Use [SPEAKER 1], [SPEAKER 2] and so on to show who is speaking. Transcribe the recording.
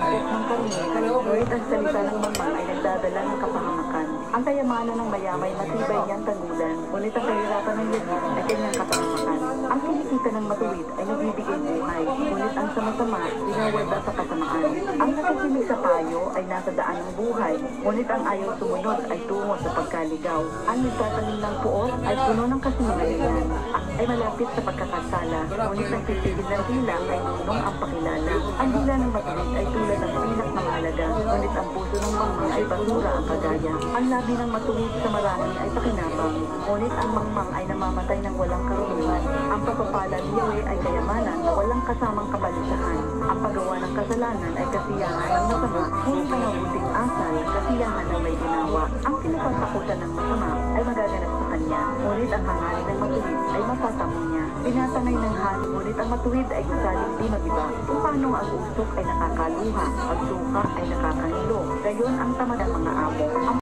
[SPEAKER 1] pagpok ng karne, ngunit ang salita ng mangmang ay nagdadala ng kapahamakan. Ang kayamanan ng mayamay matibay niyang tagulan, ngunit ang kahirapan ng yatim ay kanyang kapahamakan. Ang kinikita ng matuwid ay nagbibigay buhay, ngunit ang sama-sama dinawala sa kasamaan. Ang nakikinig sa payo ay nasa daan ng buhay, ngunit ang ayaw sumunod ay tungo sa pagkaligaw. Ang nagtatanim ng puot ay puno ng kasinungalingan, ay malapit sa pagkakasala, ngunit nagtitigil ng dila ay nunong ang pakilala. Ang dila ng matuwid ay tulad ng pilak na mahalaga, ngunit ang puso ng mangmang ay basura ang kagaya. Ang labi ng matuwid sa marami ay pakinabang, ngunit ang mangmang ay namamatay ng walang karunungan. Ang pagpapala ni Yahweh ay kayamanan na walang kasamang kapalisahan. Ang paggawa ng kasalanan ay kasiyahan ng masama, ngunit ang mabuting asal, kasiyahan ng may ginawa. Ang kinapatakutan ng masama ay magaganap sa kanya, ngunit ang hangarin ng matuwid ay matatamo niya. Tinatangay ng hari, ngunit ang matuwid ay gusaling di magiba. Kung paano ang usok ay nakakaluha, ang suka ay nakakahilo, gayon ang tamad ng mga amo.